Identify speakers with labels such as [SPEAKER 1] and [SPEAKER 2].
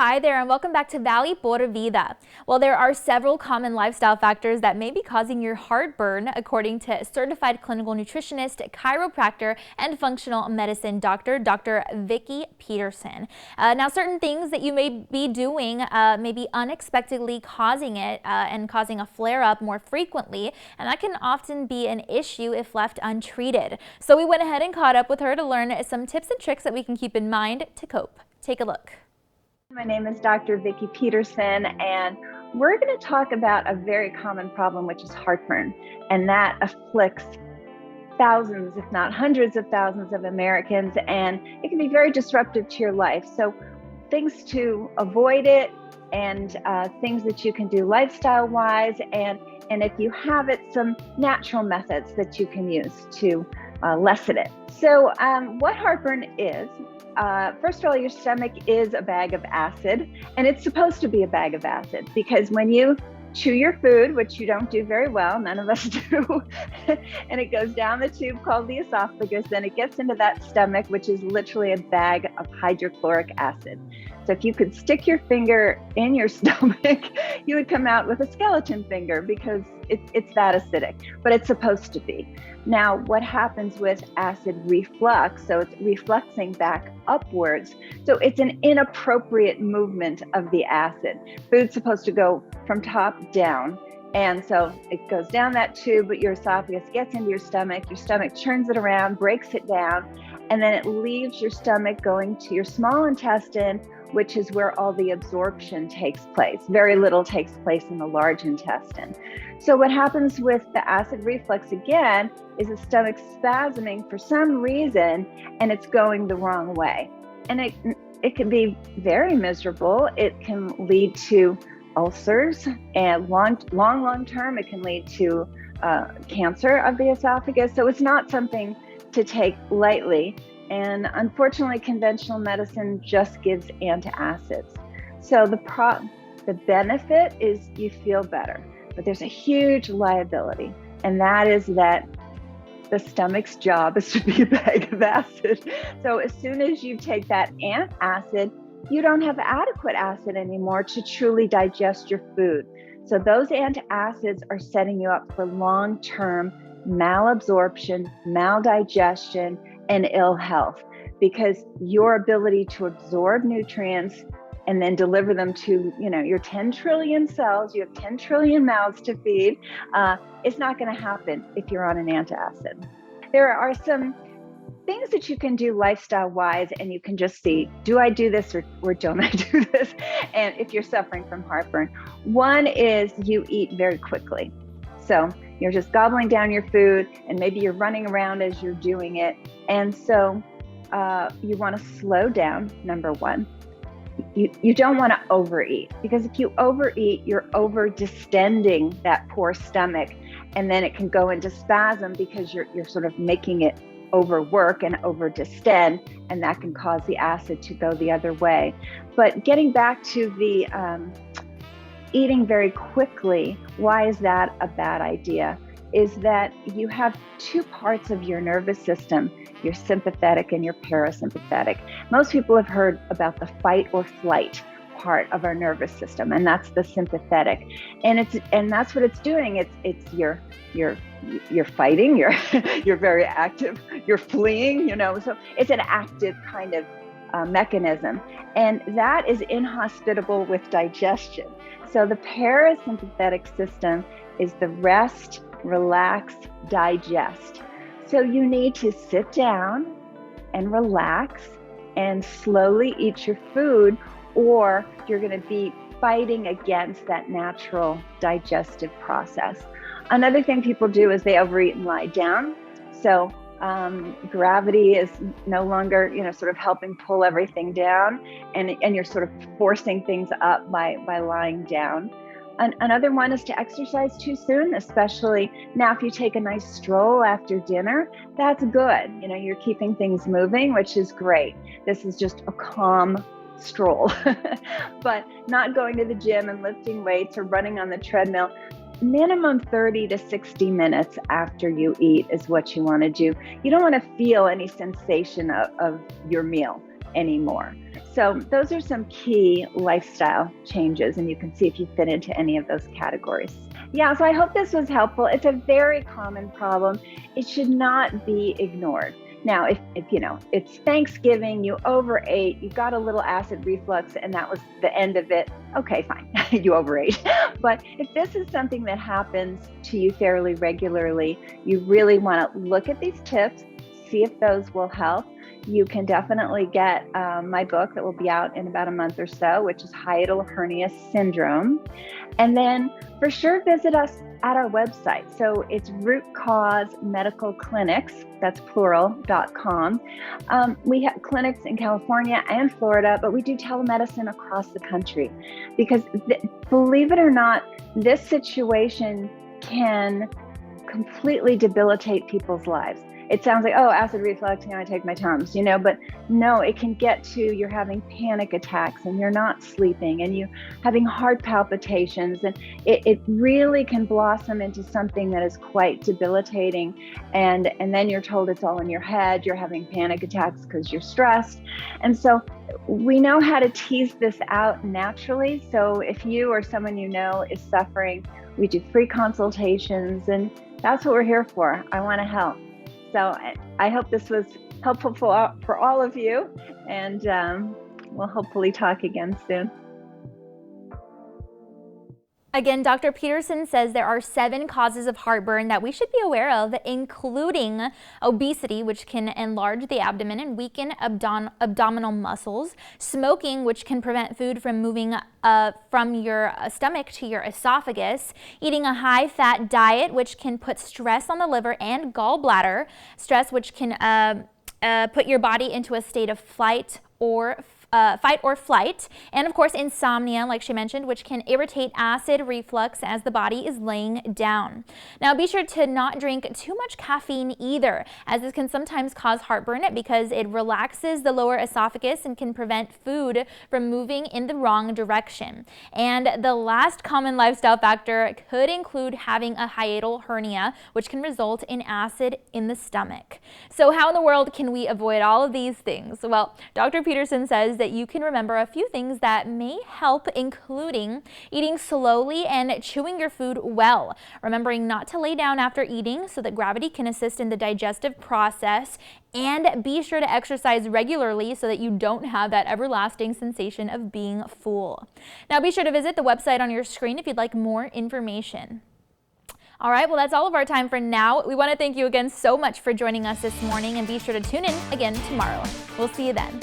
[SPEAKER 1] Hi there, and welcome back to Valley por Vida. Well, there are several common lifestyle factors that may be causing your heartburn, according to certified clinical nutritionist, chiropractor, and functional medicine doctor, Dr. Vicki Peterson. Now, certain things that you may be doing may be unexpectedly causing it and causing a flare-up more frequently, and that can often be an issue if left untreated. So we went ahead and caught up with her to learn some tips and tricks that we can keep in mind to cope. Take a look.
[SPEAKER 2] My name is Dr. Vicki Peterson, and we're going to talk about a very common problem, which is heartburn, and that afflicts thousands, if not hundreds of thousands of Americans, and it can be very disruptive to your life. So things to avoid it and things that you can do lifestyle-wise, and if you have it, some natural methods that you can use to lessen it. So what heartburn is, first of all, your stomach is a bag of acid, and it's supposed to be a bag of acid because when you chew your food, which you don't do very well, none of us do, and it goes down the tube called the esophagus, then it gets into that stomach, which is literally a bag of hydrochloric acid. So if you could stick your finger in your stomach, you would come out with a skeleton finger because it's that acidic, but it's supposed to be. Now, what happens with acid reflux, so it's refluxing back upwards, so it's an inappropriate movement of the acid. Food's supposed to go from top down, and so it goes down that tube, but your esophagus gets into your stomach churns it around, breaks it down, and then it leaves your stomach going to your small intestine, which is where all the absorption takes place. Very little takes place in the large intestine. So what happens with the acid reflux again is the stomach spasming for some reason, and it's going the wrong way. And it can be very miserable. It can lead to ulcers, and long term, it can lead to cancer of the esophagus. So it's not something to take lightly. And unfortunately, conventional medicine just gives antacids. So the benefit is you feel better, but there's a huge liability, and that is that the stomach's job is to be a bag of acid. So as soon as you take that antacid, you don't have adequate acid anymore to truly digest your food. So those antacids are setting you up for long-term malabsorption, maldigestion, and ill health, because your ability to absorb nutrients and then deliver them to your 10 trillion cells, you have 10 trillion mouths to feed, it's not going to happen if you're on an antacid. There are some things that you can do lifestyle wise, and you can just see, do I do this or don't I do this? And if you're suffering from heartburn, one is you eat very quickly. So you're just gobbling down your food, and maybe you're running around as you're doing it. And so you want to slow down, number one. You don't want to overeat, because if you overeat, you're over distending that poor stomach, and then it can go into spasm because you're sort of making it overwork and over distend, and that can cause the acid to go the other way. But getting back to the eating very quickly, why is that a bad idea? Is that you have two parts of your nervous system, your sympathetic and your parasympathetic. Most people have heard about the fight or flight part of our nervous system, and that's the sympathetic. And that's what it's doing. It's you're fighting, you're very active, you're fleeing, so it's an active kind of mechanism, and that is inhospitable with digestion. So the parasympathetic system is the rest, relax, digest. So you need to sit down and relax and slowly eat your food, or you're going to be fighting against that natural digestive process. Another thing people do is they overeat and lie down. So gravity is no longer, sort of helping pull everything down, and you're sort of forcing things up by lying down. Another one is to exercise too soon, especially now if you take a nice stroll after dinner, that's good. You're keeping things moving, which is great. This is just a calm stroll, but not going to the gym and lifting weights or running on the treadmill. Minimum 30 to 60 minutes after you eat is what you want to do. You don't want to feel any sensation of your meal anymore. So those are some key lifestyle changes, and you can see if you fit into any of those categories. Yeah, so I hope this was helpful. It's a very common problem. It should not be ignored. Now, if you know, it's Thanksgiving, you overate, you got a little acid reflux, and that was the end of it, okay, fine, you overate. But if this is something that happens to you fairly regularly, you really want to look at these tips, see if those will help. You can definitely get my book that will be out in about a month or so, which is Hiatal Hernia Syndrome. And then for sure visit us at our website. So it's Root Cause Medical Clinics, that's plural.com. We have clinics in California and Florida, but we do telemedicine across the country because believe it or not, this situation can completely debilitate people's lives. It sounds like, oh, acid reflux, I take my Tums, but no, it can get to you're having panic attacks and you're not sleeping and you're having heart palpitations, and it really can blossom into something that is quite debilitating. And then you're told it's all in your head, you're having panic attacks because you're stressed. And so we know how to tease this out naturally. So if you or someone you know is suffering, we do free consultations, and that's what we're here for. I want to help. So I hope this was helpful for all of you, and we'll hopefully talk again soon.
[SPEAKER 1] Again, Dr. Peterson says there are 7 causes of heartburn that we should be aware of, including obesity, which can enlarge the abdomen and weaken abdominal muscles, smoking, which can prevent food from moving from your stomach to your esophagus, eating a high-fat diet, which can put stress on the liver and gallbladder, stress which can put your body into a state of fight or flight, and of course insomnia, like she mentioned, which can irritate acid reflux as the body is laying down. Now be sure to not drink too much caffeine either, as this can sometimes cause heartburn because it relaxes the lower esophagus and can prevent food from moving in the wrong direction. And the last common lifestyle factor could include having a hiatal hernia, which can result in acid in the stomach. So how in the world can we avoid all of these things? Well, Dr. Peterson says that you can remember a few things that may help, including eating slowly and chewing your food well, remembering not to lay down after eating so that gravity can assist in the digestive process, and be sure to exercise regularly so that you don't have that everlasting sensation of being full. Now be sure to visit the website on your screen if you'd like more information. All right, well, that's all of our time for now. We want to thank you again so much for joining us this morning, and be sure to tune in again tomorrow. We'll see you then.